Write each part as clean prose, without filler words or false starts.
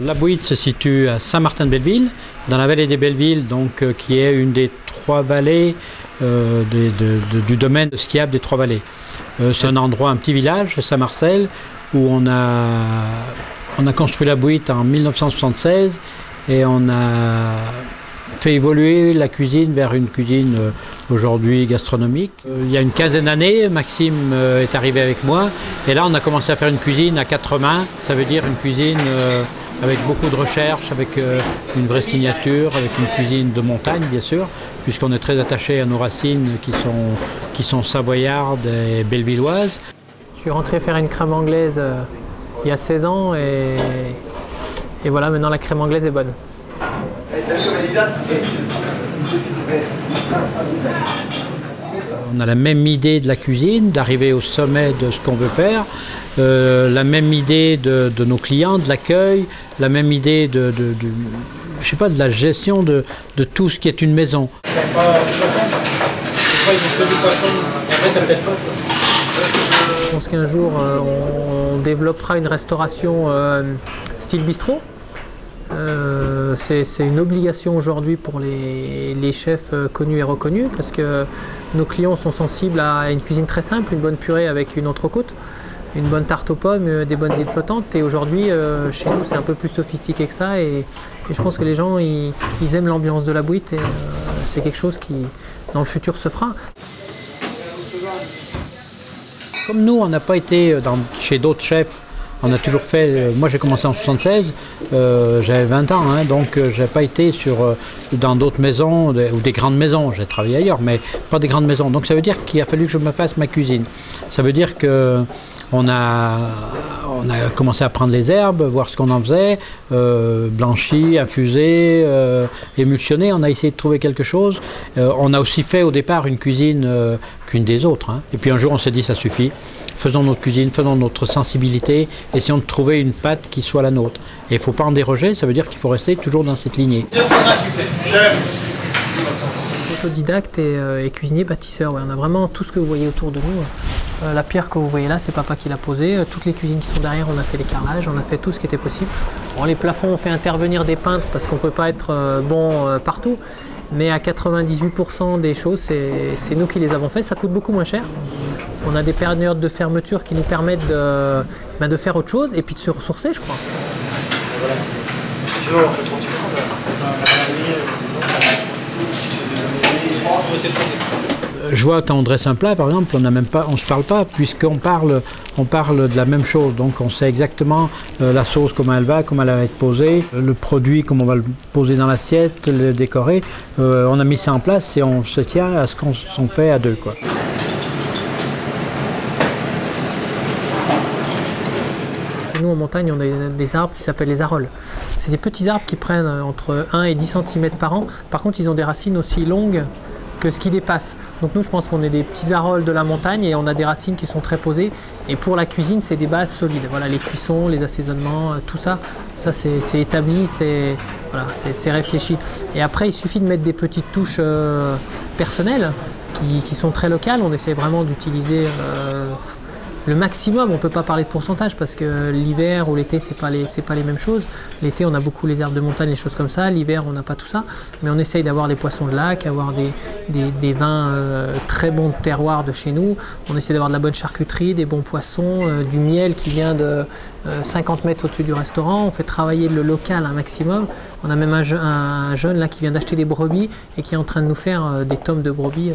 La Bouite se situe à Saint-Martin-de-Belleville, dans la vallée des Bellevilles, donc, qui est une des trois vallées du domaine skiable des Trois-Vallées. C'est un endroit, un petit village, Saint-Marcel, où on a construit la Bouite en 1976 et on a fait évoluer la cuisine vers une cuisine aujourd'hui gastronomique. Il y a une quinzaine d'années, Maxime est arrivé avec moi et là on a commencé à faire une cuisine à 4 mains, ça veut dire une cuisine avec beaucoup de recherche, avec une vraie signature, avec une cuisine de montagne bien sûr, puisqu'on est très attaché à nos racines qui sont savoyardes et bellevilloises. Je suis rentré faire une crème anglaise il y a 16 ans et voilà, maintenant la crème anglaise est bonne. On a la même idée de la cuisine, d'arriver au sommet de ce qu'on veut faire, la même idée de nos clients, de l'accueil, la même idée je sais pas, de la gestion de tout ce qui est une maison. Je pense qu'un jour on développera une restauration style bistrot. C'est une obligation aujourd'hui pour les chefs connus et reconnus parce que nos clients sont sensibles à une cuisine très simple, une bonne purée avec une entrecôte, une bonne tarte aux pommes, des bonnes îles flottantes. Et aujourd'hui, chez nous, c'est un peu plus sophistiqué que ça et je pense que les gens, ils aiment l'ambiance de la Bouite et c'est quelque chose qui, dans le futur, se fera. Comme nous, on n'a pas été chez d'autres chefs, on a toujours fait, moi j'ai commencé en 76, j'avais 20 ans, hein, donc j'ai pas été dans d'autres maisons ou des grandes maisons, j'ai travaillé ailleurs, mais pas des grandes maisons. Donc ça veut dire qu'il a fallu que je me fasse ma cuisine. Ça veut dire que on a commencé à prendre les herbes, voir ce qu'on en faisait, blanchi, infusé, émulsionné, on a essayé de trouver quelque chose. On a aussi fait au départ une cuisine qu'une des autres, hein. Et puis un jour on s'est dit ça suffit, faisons notre cuisine, faisons notre sensibilité, essayons de trouver une pâte qui soit la nôtre. Et il ne faut pas en déroger, ça veut dire qu'il faut rester toujours dans cette lignée. Autodidacte et cuisinier bâtisseur, ouais, on a vraiment tout ce que vous voyez autour de nous. La pierre que vous voyez là, c'est papa qui l'a posée. Toutes les cuisines qui sont derrière, on a fait les carrelages, on a fait tout ce qui était possible. Bon, les plafonds, on fait intervenir des peintres parce qu'on ne peut pas être bon partout. Mais à 98% des choses, c'est nous qui les avons fait. Ça coûte beaucoup moins cher. On a des périodes de fermeture qui nous permettent de faire autre chose et puis de se ressourcer, je crois. Sinon, on fait trop de Je vois quand on dresse un plat, par exemple, on ne se parle pas, puisqu'on parle de la même chose. Donc on sait exactement la sauce, comment elle va être posée, le produit, comment on va le poser dans l'assiette, le décorer. On a mis ça en place et on se tient à ce qu'on fait à deux, quoi. Chez nous en montagne, on a des arbres qui s'appellent les arolles. C'est des petits arbres qui prennent entre 1 et 10 cm par an. Par contre, ils ont des racines aussi longues que ce qui dépasse. Donc nous, je pense qu'on est des petits arolles de la montagne et on a des racines qui sont très posées. Et pour la cuisine, c'est des bases solides. Voilà, les cuissons, les assaisonnements, tout ça, c'est établi, c'est réfléchi. Et après, il suffit de mettre des petites touches personnelles qui sont très locales. On essaie vraiment d'utiliser le maximum. On ne peut pas parler de pourcentage parce que l'hiver ou l'été, c'est pas les mêmes choses. L'été, on a beaucoup les herbes de montagne, les choses comme ça. L'hiver, on n'a pas tout ça. Mais on essaye d'avoir les poissons de lac, avoir des vins très bons de terroir de chez nous. On essaie d'avoir de la bonne charcuterie, des bons poissons, du miel qui vient de 50 mètres au-dessus du restaurant. On fait travailler le local un maximum. On a même un jeune là qui vient d'acheter des brebis et qui est en train de nous faire des tomes de brebis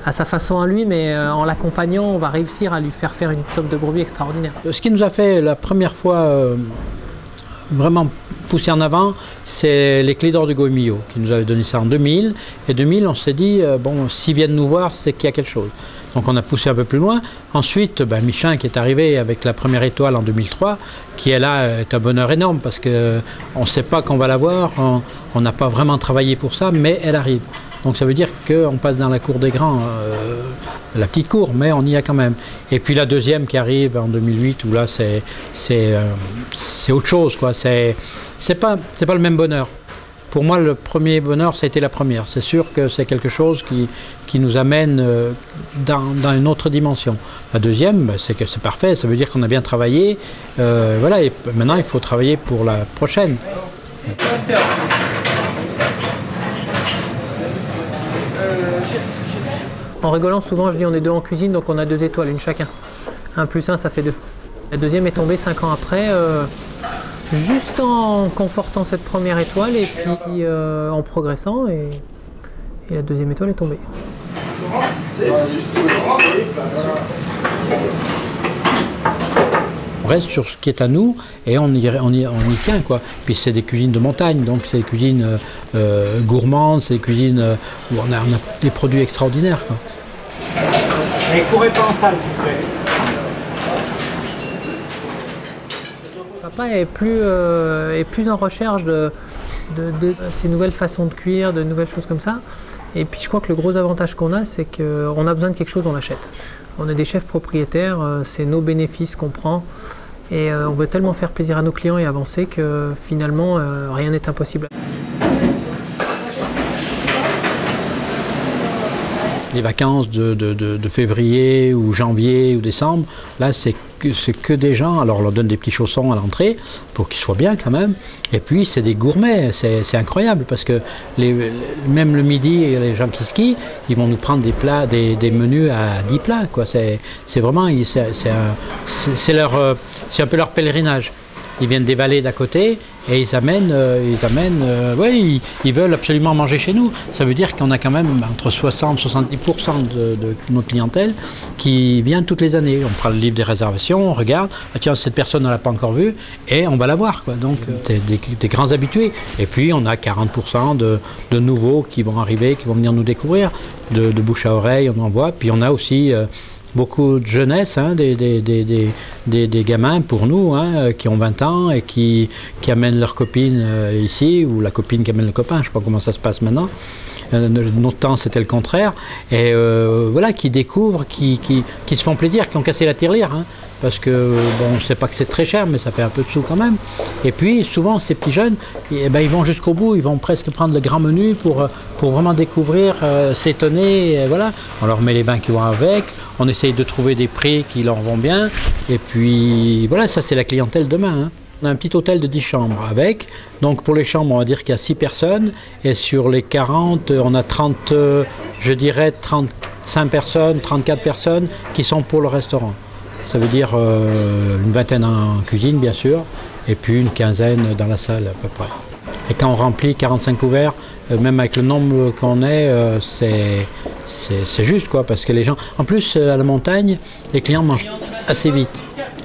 à sa façon à lui, mais en l'accompagnant, on va réussir à lui faire une tome de brebis extraordinaire. Ce qui nous a fait la première fois vraiment pousser en avant, c'est les Clés d'Or de Goemio, qui nous avait donné ça en 2000. Et 2000, on s'est dit, bon, s'ils viennent nous voir, c'est qu'il y a quelque chose. Donc on a poussé un peu plus loin. Ensuite, Michelin qui est arrivé avec la première étoile en 2003, qui est là, est un bonheur énorme, parce qu'on ne sait pas qu'on va l'avoir, on n'a pas vraiment travaillé pour ça, mais elle arrive. Donc ça veut dire qu'on passe dans la cour des grands, la petite cour, mais on y est quand même. Et puis la deuxième qui arrive en 2008, où là c'est autre chose, quoi. C'est pas le même bonheur. pour moi, le premier bonheur, ça a été la première. C'est sûr que c'est quelque chose qui nous amène dans une autre dimension. La deuxième, c'est que c'est parfait, ça veut dire qu'on a bien travaillé. Voilà, et maintenant, il faut travailler pour la prochaine. En rigolant, souvent, je dis on est 2 en cuisine, donc on a 2 étoiles, une chacun. 1 plus 1, ça fait 2. La deuxième est tombée 5 ans après, juste en confortant cette première étoile et puis en progressant, et la deuxième étoile est tombée. On reste sur ce qui est à nous et on y tient, quoi. Puis c'est des cuisines de montagne, donc c'est des cuisines gourmandes, c'est des cuisines où on a des produits extraordinaires, quoi. Mais courez pas en salle, s'il vous plaît. Papa est plus en recherche de ces nouvelles façons de cuire, de nouvelles choses comme ça. Et puis je crois que le gros avantage qu'on a, c'est qu'on a besoin de quelque chose, on l'achète. On est des chefs propriétaires, c'est nos bénéfices qu'on prend. Et on veut tellement faire plaisir à nos clients et avancer que finalement, rien n'est impossible. Les vacances de février ou janvier ou décembre, là c'est que des gens, alors on leur donne des petits chaussons à l'entrée pour qu'ils soient bien quand même, et puis c'est des gourmets, c'est incroyable parce que même le midi, les gens qui skient, ils vont nous prendre des plats, des menus à 10 plats, quoi. C'est vraiment, c'est un peu leur pèlerinage. Ils viennent des vallées d'à côté et ils veulent absolument manger chez nous. Ça veut dire qu'on a quand même entre 60 et 70% de notre clientèle qui vient toutes les années. On prend le livre des réservations, on regarde, ah tiens, cette personne ne l'a pas encore vue et on va la voir, quoi. Donc c'est des grands habitués. Et puis on a 40% de nouveaux qui vont arriver, qui vont venir nous découvrir. De bouche à oreille, on en voit. Puis on a aussi beaucoup de jeunesse, hein, des gamins pour nous, hein, qui ont 20 ans et qui amènent leur copine ici, ou la copine qui amène le copain, je ne sais pas comment ça se passe maintenant. Notre temps c'était le contraire. Et voilà, qui découvrent, qui se font plaisir, qui ont cassé la tirelire. Hein, parce que, bon, je ne sais pas que c'est très cher, mais ça fait un peu de sous quand même. Et puis, souvent, ces petits jeunes, ils vont jusqu'au bout, ils vont presque prendre le grand menu pour vraiment découvrir, s'étonner, voilà. On leur met les bains qui vont avec, on essaye de trouver des prix qui leur vont bien, et puis, voilà, ça c'est la clientèle demain, hein. On a un petit hôtel de 10 chambres avec, donc pour les chambres, on va dire qu'il y a 6 personnes, et sur les 40, on a 30, je dirais 35 personnes, 34 personnes qui sont pour le restaurant. Ça veut dire une vingtaine en cuisine, bien sûr, et puis une quinzaine dans la salle, à peu près. Et quand on remplit 45 couverts, même avec le nombre qu'on est, c'est juste, quoi, parce que les gens... En plus, à la montagne, les clients mangent assez vite.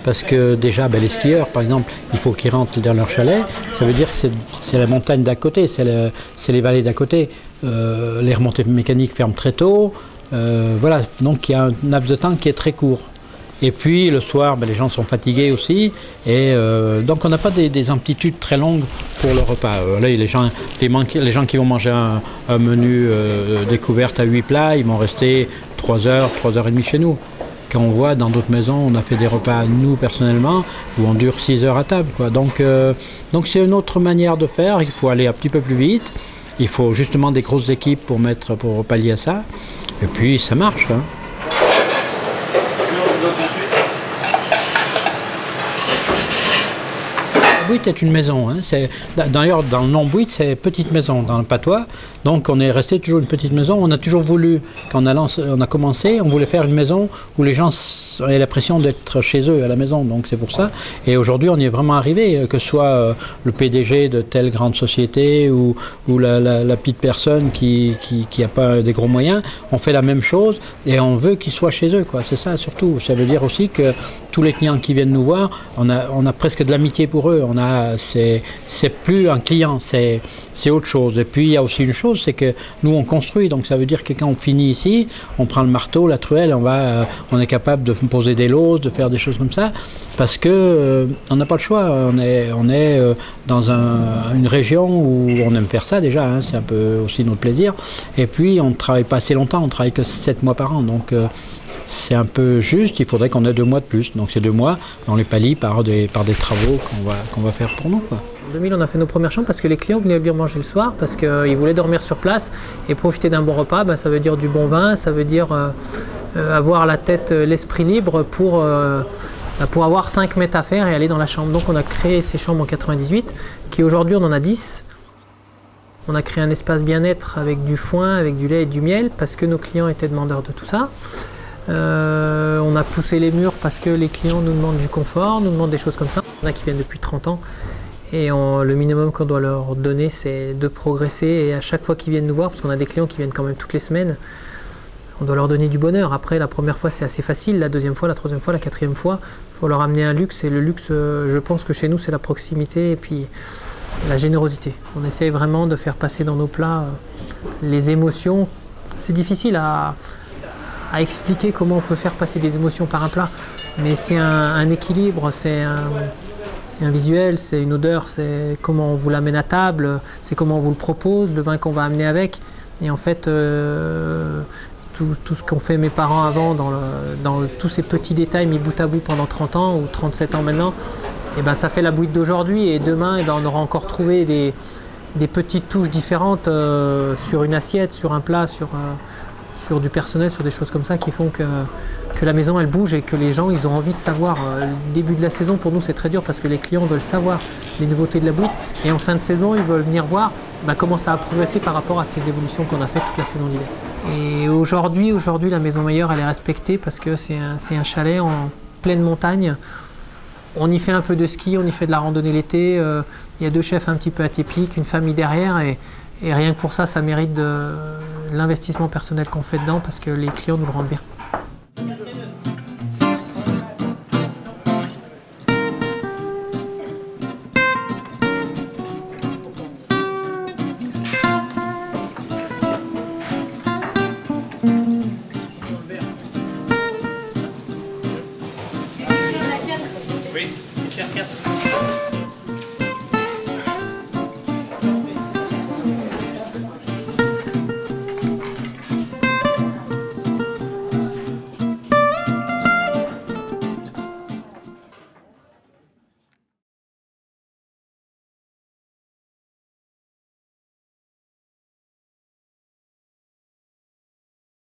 Parce que déjà, les skieurs, par exemple, il faut qu'ils rentrent dans leur chalet. Ça veut dire que c'est la montagne d'à côté, c'est les vallées d'à côté. Les remontées mécaniques ferment très tôt. Voilà, donc il y a un laps de temps qui est très court. Et puis le soir, les gens sont fatigués aussi, et donc on n'a pas des amplitudes très longues pour le repas. Là, les gens qui vont manger un menu découverte à 8 plats, ils vont rester 3 heures, 3 heures et demie chez nous. Quand on voit dans d'autres maisons, on a fait des repas, nous personnellement, où on dure 6 heures à table, quoi. Donc c'est une autre manière de faire, il faut aller un petit peu plus vite, il faut justement des grosses équipes pour pallier à ça, et puis ça marche, hein. Bouyt est une maison, hein. D'ailleurs dans le nom Bouyt c'est petite maison dans le patois, donc on est resté toujours une petite maison. On a toujours voulu, quand on a commencé, on voulait faire une maison où les gens aient l'impression d'être chez eux à la maison, donc c'est pour ça. Et aujourd'hui on y est vraiment arrivé, que ce soit le PDG de telle grande société ou la petite personne qui n'a pas des gros moyens, on fait la même chose et on veut qu'ils soient chez eux, quoi. C'est ça surtout. Ça veut dire aussi que tous les clients qui viennent nous voir, on a presque de l'amitié pour eux. C'est plus un client, c'est autre chose. Et puis il y a aussi une chose, c'est que nous on construit, donc ça veut dire que quand on finit ici, on prend le marteau, la truelle, on est capable de poser des loses, de faire des choses comme ça, parce que on n'a pas le choix. On est dans une région où on aime faire ça déjà, hein, c'est un peu aussi notre plaisir. Et puis on ne travaille pas assez longtemps, on travaille que 7 mois par an, donc c'est un peu juste, il faudrait qu'on ait 2 mois de plus. Donc c'est 2 mois, on les pallie par des travaux qu'on va faire pour nous, quoi. En 2000, on a fait nos premières chambres parce que les clients venaient bien manger le soir, parce qu'ils voulaient dormir sur place et profiter d'un bon repas. Ben, ça veut dire du bon vin, ça veut dire avoir la tête, l'esprit libre pour avoir 5 mètres à faire et aller dans la chambre. Donc on a créé ces chambres en 98, qui aujourd'hui on en a 10. On a créé un espace bien-être avec du foin, avec du lait et du miel, parce que nos clients étaient demandeurs de tout ça. On a poussé les murs parce que les clients nous demandent du confort, nous demandent des choses comme ça. Il y en a qui viennent depuis 30 ans. Et le minimum qu'on doit leur donner, c'est de progresser. Et à chaque fois qu'ils viennent nous voir, parce qu'on a des clients qui viennent quand même toutes les semaines, on doit leur donner du bonheur. Après, la première fois, c'est assez facile. La deuxième fois, la troisième fois, la quatrième fois, il faut leur amener un luxe. Et le luxe, je pense que chez nous, c'est la proximité et puis la générosité. On essaye vraiment de faire passer dans nos plats les émotions. C'est difficile à expliquer comment on peut faire passer des émotions par un plat. Mais c'est un équilibre, c'est un visuel, c'est une odeur, c'est comment on vous l'amène à table, c'est comment on vous le propose, le vin qu'on va amener avec. Et en fait, tout ce qu'ont fait mes parents avant, dans tous ces petits détails mis bout à bout pendant 30 ans ou 37 ans maintenant, et ben ça fait la bouillie d'aujourd'hui. Et demain, et ben on aura encore trouvé des petites touches différentes sur une assiette, sur un plat, sur du personnel, sur des choses comme ça qui font que la maison elle bouge et que les gens ils ont envie de savoir. Le début de la saison pour nous c'est très dur parce que les clients veulent savoir les nouveautés de la bouillie, et en fin de saison ils veulent venir voir comment ça a progressé par rapport à ces évolutions qu'on a fait toute la saison d'hiver. Et aujourd'hui la Maison Meilleure elle est respectée parce que c'est un chalet en pleine montagne. On y fait un peu de ski, on y fait de la randonnée l'été, il y a 2 chefs un petit peu atypiques, une famille derrière, et rien que pour ça, ça mérite l'investissement personnel qu'on fait dedans parce que les clients nous le rendent bien.